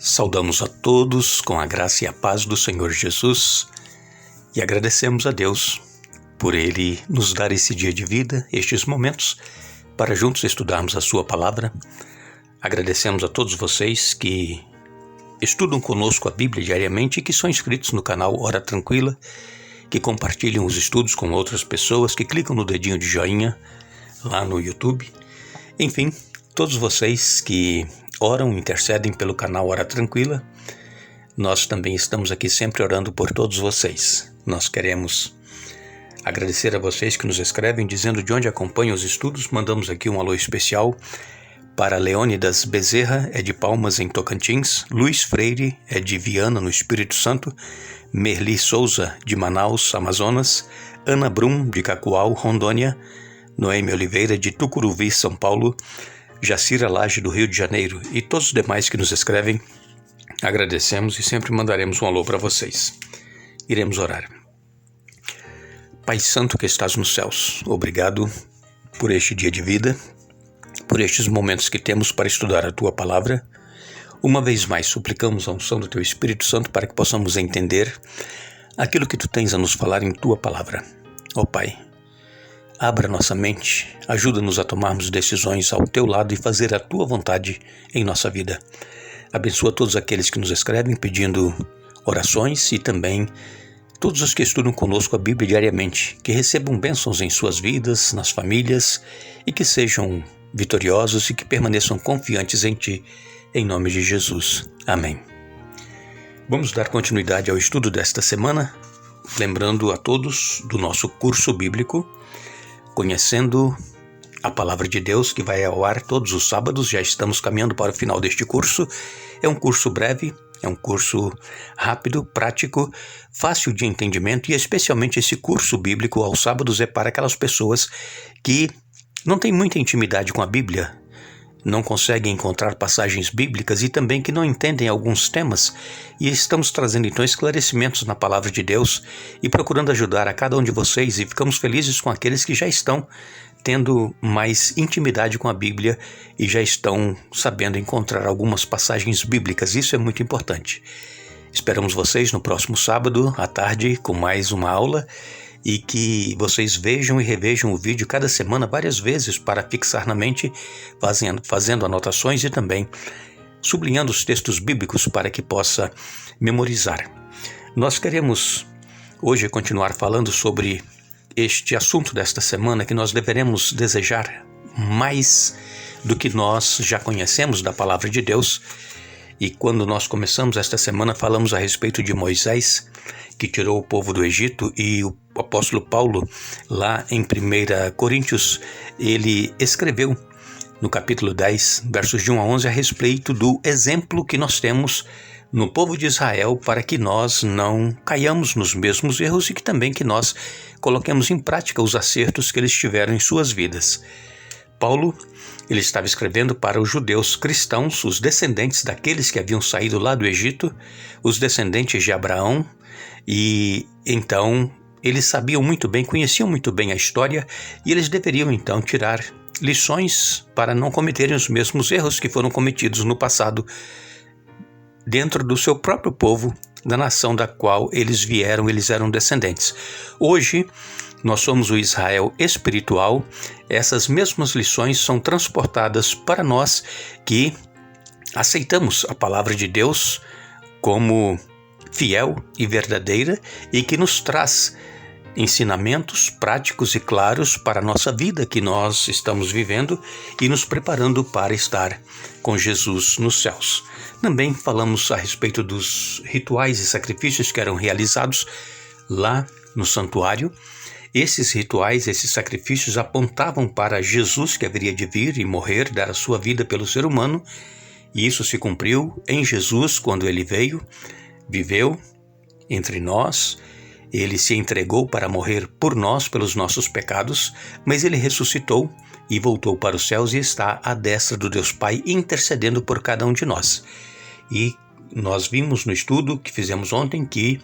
Saudamos a todos com a graça e a paz do Senhor Jesus e agradecemos a Deus por Ele nos dar esse dia de vida, estes momentos, para juntos estudarmos a Sua Palavra. Agradecemos a todos vocês que estudam conosco a Bíblia diariamente e que são inscritos no canal Hora Tranquila, que compartilham os estudos com outras pessoas, que clicam no dedinho de joinha lá no YouTube. Enfim, todos vocês que oram, intercedem pelo canal Hora Tranquila, nós também estamos aqui sempre orando por todos vocês. Nós queremos agradecer a vocês que nos escrevem dizendo de onde acompanham os estudos. Mandamos aqui um alô especial para Leônidas Bezerra, é de Palmas, em Tocantins, Luiz Freire, é de Viana, no Espírito Santo, Merli Souza, de Manaus, Amazonas, Ana Brum, de Cacoal, Rondônia, Noemi Oliveira, de Tucuruvi, São Paulo, Jacira Lage, do Rio de Janeiro, e todos os demais que nos escrevem. Agradecemos e sempre mandaremos um alô para vocês. Iremos orar. Pai Santo que estás nos céus, obrigado por este dia de vida, por estes momentos que temos para estudar a Tua Palavra. Uma vez mais suplicamos a unção do Teu Espírito Santo para que possamos entender aquilo que Tu tens a nos falar em Tua Palavra. Ó Pai, abra nossa mente, ajuda-nos a tomarmos decisões ao Teu lado e fazer a Tua vontade em nossa vida. Abençoa todos aqueles que nos escrevem pedindo orações e também todos os que estudam conosco a Bíblia diariamente, que recebam bênçãos em suas vidas, nas famílias e que sejam vitoriosos e que permaneçam confiantes em Ti, em nome de Jesus. Amém. Vamos dar continuidade ao estudo desta semana, lembrando a todos do nosso curso bíblico, Conhecendo a Palavra de Deus, que vai ao ar todos os sábados. Já estamos caminhando para o final deste curso. É um curso breve, é um curso rápido, prático, fácil de entendimento, e especialmente esse curso bíblico aos sábados é para aquelas pessoas que não têm muita intimidade com a Bíblia, não conseguem encontrar passagens bíblicas e também que não entendem alguns temas, e estamos trazendo então esclarecimentos na Palavra de Deus e procurando ajudar a cada um de vocês, e ficamos felizes com aqueles que já estão tendo mais intimidade com a Bíblia e já estão sabendo encontrar algumas passagens bíblicas. Isso é muito importante. Esperamos vocês no próximo sábado à tarde com mais uma aula, e que vocês vejam e revejam o vídeo cada semana várias vezes para fixar na mente, fazendo anotações e também sublinhando os textos bíblicos para que possa memorizar. Nós queremos hoje continuar falando sobre este assunto desta semana, que nós deveremos desejar mais do que nós já conhecemos da Palavra de Deus. E quando nós começamos esta semana, falamos a respeito de Moisés, que tirou o povo do Egito, e o apóstolo Paulo, lá em 1 Coríntios, ele escreveu no capítulo 10, versos de 1 a 11, a respeito do exemplo que nós temos no povo de Israel, para que nós não caiamos nos mesmos erros e que também que nós coloquemos em prática os acertos que eles tiveram em suas vidas. Paulo, ele estava escrevendo para os judeus cristãos, os descendentes daqueles que haviam saído lá do Egito, os descendentes de Abraão, e então eles sabiam muito bem, conheciam muito bem a história, e eles deveriam então tirar lições para não cometerem os mesmos erros que foram cometidos no passado dentro do seu próprio povo, da nação da qual eles vieram, eles eram descendentes. Hoje, nós somos o Israel espiritual. Essas mesmas lições são transportadas para nós que aceitamos a Palavra de Deus como fiel e verdadeira e que nos traz ensinamentos práticos e claros para a nossa vida que nós estamos vivendo e nos preparando para estar com Jesus nos céus. Também falamos a respeito dos rituais e sacrifícios que eram realizados lá no santuário. Esses rituais, esses sacrifícios apontavam para Jesus, que haveria de vir e morrer, dar a sua vida pelo ser humano, e isso se cumpriu em Jesus quando ele veio, viveu entre nós, ele se entregou para morrer por nós, pelos nossos pecados, mas ele ressuscitou e voltou para os céus e está à destra do Deus Pai, intercedendo por cada um de nós. E nós vimos no estudo que fizemos ontem que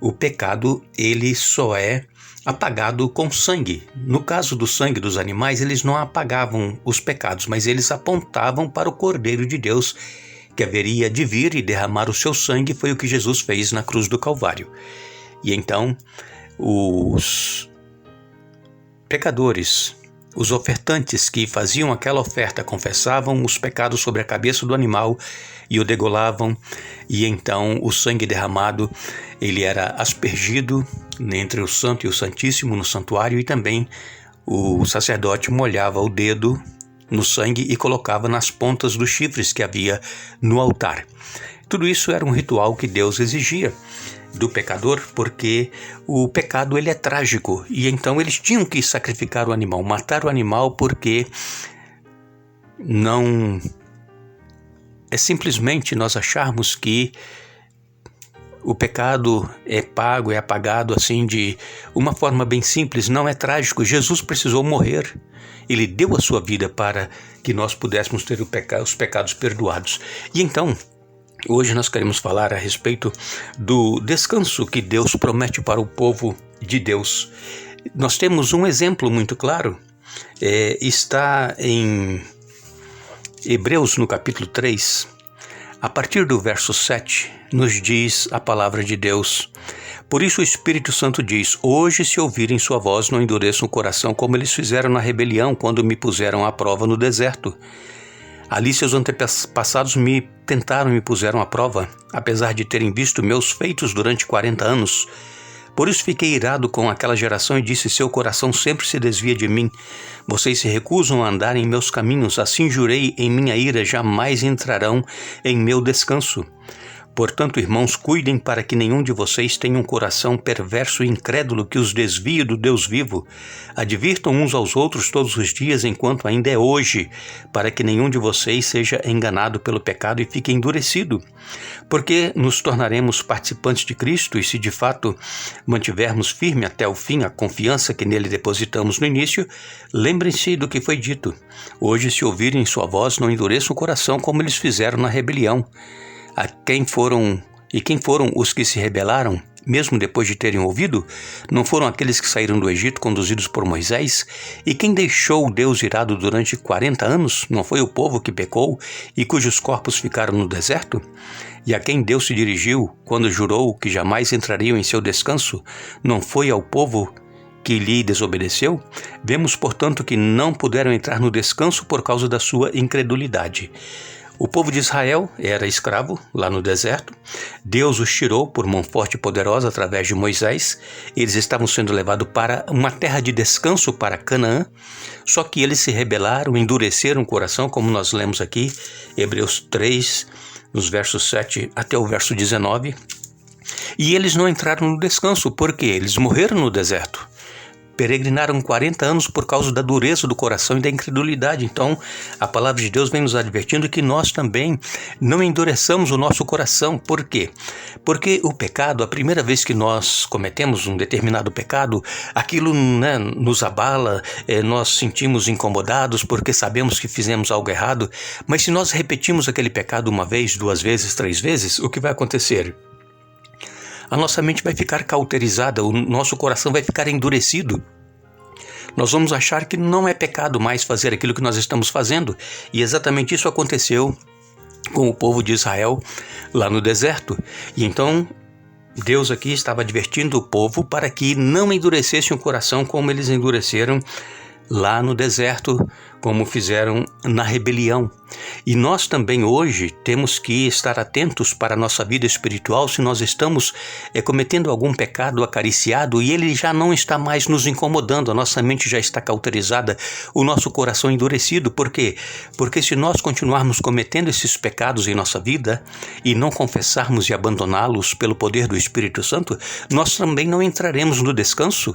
o pecado, ele só é apagado com sangue. No caso do sangue dos animais, eles não apagavam os pecados, mas eles apontavam para o Cordeiro de Deus que haveria de vir e derramar o seu sangue, foi o que Jesus fez na cruz do Calvário. E então os pecadores, os ofertantes que faziam aquela oferta, confessavam os pecados sobre a cabeça do animal e o degolavam, e então o sangue derramado, ele era aspergido entre o Santo e o Santíssimo no santuário, e também o sacerdote molhava o dedo no sangue e colocava nas pontas dos chifres que havia no altar. Tudo isso era um ritual que Deus exigia do pecador, porque o pecado ele é trágico, e então eles tinham que sacrificar o animal, matar o animal, porque não é simplesmente nós acharmos que o pecado é pago, é apagado assim de uma forma bem simples. Não é trágico. Jesus precisou morrer. Ele deu a sua vida para que nós pudéssemos ter os pecados perdoados. E então, hoje nós queremos falar a respeito do descanso que Deus promete para o povo de Deus. Nós temos um exemplo muito claro, está em Hebreus no capítulo 3, a partir do verso 7, nos diz a palavra de Deus: por isso o Espírito Santo diz: hoje, se ouvirem sua voz, não endureçam o coração como eles fizeram na rebelião quando me puseram à prova no deserto. Ali seus antepassados me tentaram e me puseram à prova, apesar de terem visto meus feitos durante 40 anos. Por isso fiquei irado com aquela geração e disse: seu coração sempre se desvia de mim. Vocês se recusam a andar em meus caminhos, assim jurei em minha ira, jamais entrarão em meu descanso. Portanto, irmãos, cuidem para que nenhum de vocês tenha um coração perverso e incrédulo que os desvie do Deus vivo. Advirtam uns aos outros todos os dias, enquanto ainda é hoje, para que nenhum de vocês seja enganado pelo pecado e fique endurecido. Porque nos tornaremos participantes de Cristo, e se de fato mantivermos firme até o fim a confiança que nele depositamos no início, lembrem-se do que foi dito: hoje, se ouvirem sua voz, não endureçam o coração como eles fizeram na rebelião. Quem foram os que se rebelaram, mesmo depois de terem ouvido? Não foram aqueles que saíram do Egito conduzidos por Moisés? E quem deixou Deus irado durante 40 anos? Não foi o povo que pecou e cujos corpos ficaram no deserto? E a quem Deus se dirigiu quando jurou que jamais entrariam em seu descanso? Não foi ao povo que lhe desobedeceu? Vemos, portanto, que não puderam entrar no descanso por causa da sua incredulidade. O povo de Israel era escravo lá no deserto. Deus os tirou por mão forte e poderosa através de Moisés. Eles estavam sendo levados para uma terra de descanso, para Canaã. Só que eles se rebelaram, endureceram o coração, como nós lemos aqui, Hebreus 3, nos versos 7 até o verso 19. E eles não entraram no descanso, porque eles morreram no deserto. Peregrinaram 40 anos por causa da dureza do coração e da incredulidade. Então, a palavra de Deus vem nos advertindo que nós também não endureçamos o nosso coração. Por quê? Porque o pecado, a primeira vez que nós cometemos um determinado pecado, aquilo nos abala, nós sentimos incomodados porque sabemos que fizemos algo errado. Mas se nós repetimos aquele pecado uma vez, 2 vezes, 3 vezes, o que vai acontecer? A nossa mente vai ficar cauterizada, o nosso coração vai ficar endurecido. Nós vamos achar que não é pecado mais fazer aquilo que nós estamos fazendo. E exatamente isso aconteceu com o povo de Israel lá no deserto. E então Deus aqui estava advertindo o povo para que não endurecessem o coração como eles endureceram lá no deserto, como fizeram na rebelião. E nós também hoje temos que estar atentos para a nossa vida espiritual se nós estamos cometendo algum pecado acariciado e ele já não está mais nos incomodando, a nossa mente já está cauterizada, o nosso coração endurecido. Por quê? Porque se nós continuarmos cometendo esses pecados em nossa vida e não confessarmos e abandoná-los pelo poder do Espírito Santo, nós também não entraremos no descanso.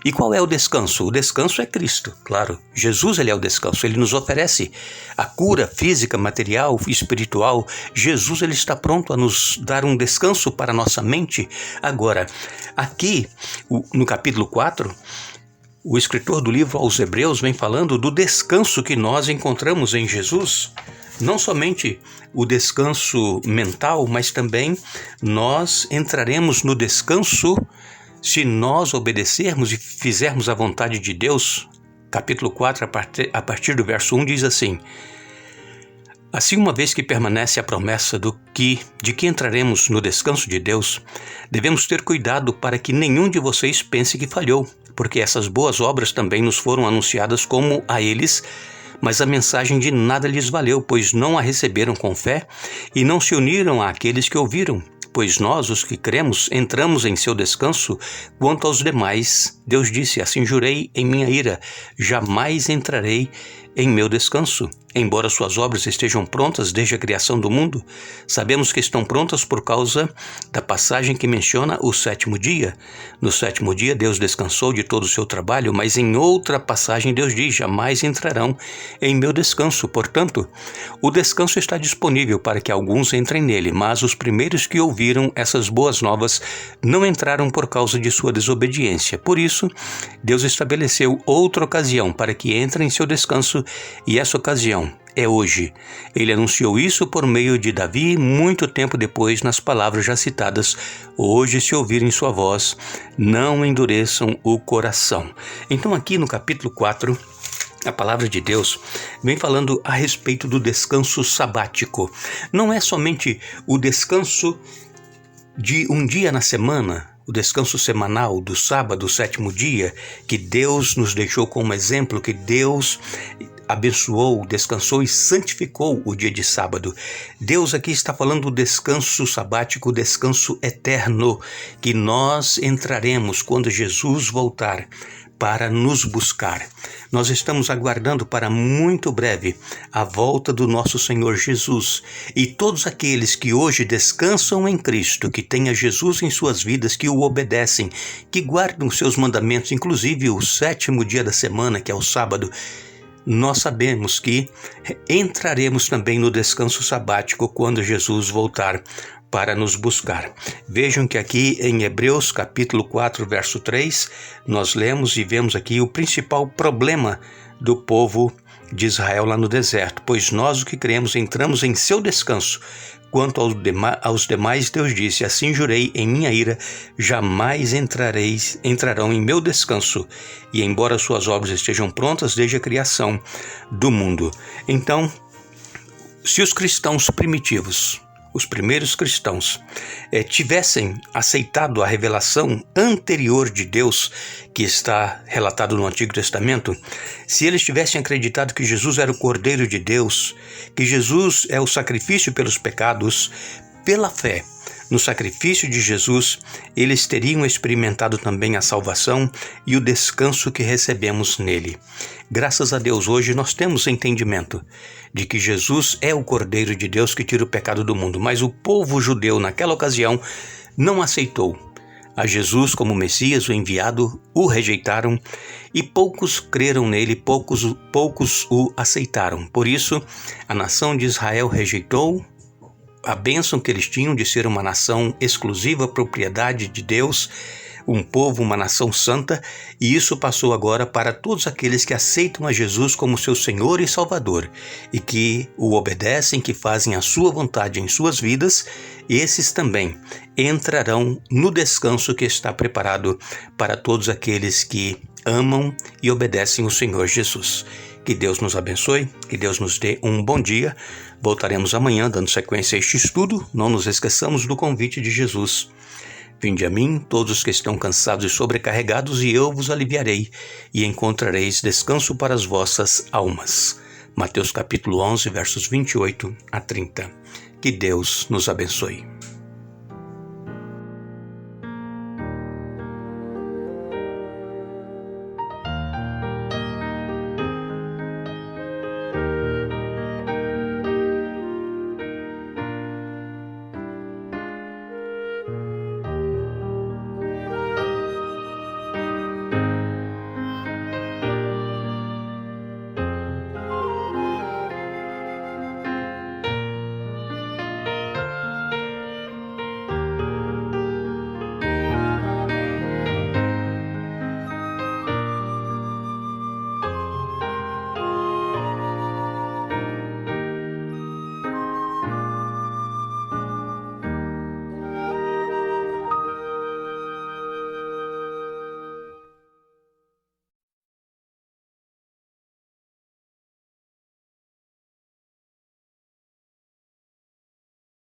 E qual é o descanso? O descanso é Cristo, claro. Jesus, ele é o descanso. Ele nos oferece a cura física, material, espiritual. Jesus, ele está pronto a nos dar um descanso para a nossa mente. Agora, aqui no capítulo 4, o escritor do livro aos Hebreus vem falando do descanso que nós encontramos em Jesus. Não somente o descanso mental, mas também nós entraremos no descanso se nós obedecermos e fizermos a vontade de Deus. Capítulo 4, a partir do verso 1, diz assim: Assim, uma vez que permanece a promessa de que entraremos no descanso de Deus, devemos ter cuidado para que nenhum de vocês pense que falhou, porque essas boas obras também nos foram anunciadas como a eles, mas a mensagem de nada lhes valeu, pois não a receberam com fé e não se uniram àqueles que ouviram. Pois nós, os que cremos, entramos em seu descanso. Quanto aos demais, Deus disse: assim jurei em minha ira, jamais entrarei em meu descanso. Embora suas obras estejam prontas desde a criação do mundo, sabemos que estão prontas por causa da passagem que menciona o sétimo dia. No sétimo dia, Deus descansou de todo o seu trabalho, mas em outra passagem Deus diz: jamais entrarão em meu descanso. Portanto, o descanso está disponível para que alguns entrem nele, mas os primeiros que ouviram essas boas novas não entraram por causa de sua desobediência. Por isso, Deus estabeleceu outra ocasião para que entrem em seu descanso, e essa ocasião é hoje. Ele anunciou isso por meio de Davi muito tempo depois, nas palavras já citadas: hoje, se ouvirem sua voz, não endureçam o coração. Então, aqui no capítulo 4, a palavra de Deus vem falando a respeito do descanso sabático. Não é somente o descanso de um dia na semana, o descanso semanal do sábado, o sétimo dia, que Deus nos deixou como exemplo, que Deus abençoou, descansou e santificou o dia de sábado. Deus aqui está falando do descanso sabático, o descanso eterno, que nós entraremos quando Jesus voltar para nos buscar. Nós estamos aguardando para muito breve a volta do nosso Senhor Jesus, e todos aqueles que hoje descansam em Cristo, que têm a Jesus em suas vidas, que o obedecem, que guardam seus mandamentos, inclusive o sétimo dia da semana, que é o sábado, nós sabemos que entraremos também no descanso sabático quando Jesus voltar para nos buscar. Vejam que aqui em Hebreus capítulo 4, verso 3, nós lemos e vemos aqui o principal problema do povo de Israel lá no deserto. Pois nós, o que cremos, entramos em seu descanso. Quanto aos demais, Deus disse: assim jurei em minha ira, jamais entrarão em meu descanso. E embora suas obras estejam prontas desde a criação do mundo. Então, se os cristãos primitivos, os primeiros cristãos, tivessem aceitado a revelação anterior de Deus, que está relatado no Antigo Testamento, se eles tivessem acreditado que Jesus era o Cordeiro de Deus, que Jesus é o sacrifício pelos pecados, pela fé no sacrifício de Jesus, eles teriam experimentado também a salvação e o descanso que recebemos nele. Graças a Deus, hoje nós temos entendimento de que Jesus é o Cordeiro de Deus que tira o pecado do mundo, mas o povo judeu naquela ocasião não aceitou a Jesus como Messias, o enviado, o rejeitaram e poucos creram nele, poucos o aceitaram. Por isso, a nação de Israel rejeitou a bênção que eles tinham de ser uma nação exclusiva, propriedade de Deus, um povo, uma nação santa, e isso passou agora para todos aqueles que aceitam a Jesus como seu Senhor e Salvador, e que o obedecem, que fazem a sua vontade em suas vidas. Esses também entrarão no descanso que está preparado para todos aqueles que amam e obedecem o Senhor Jesus. Que Deus nos abençoe, que Deus nos dê um bom dia. Voltaremos amanhã dando sequência a este estudo. Não nos esqueçamos do convite de Jesus: vinde a mim, todos os que estão cansados e sobrecarregados, e eu vos aliviarei, e encontrareis descanso para as vossas almas. Mateus capítulo 11, versos 28 a 30. Que Deus nos abençoe.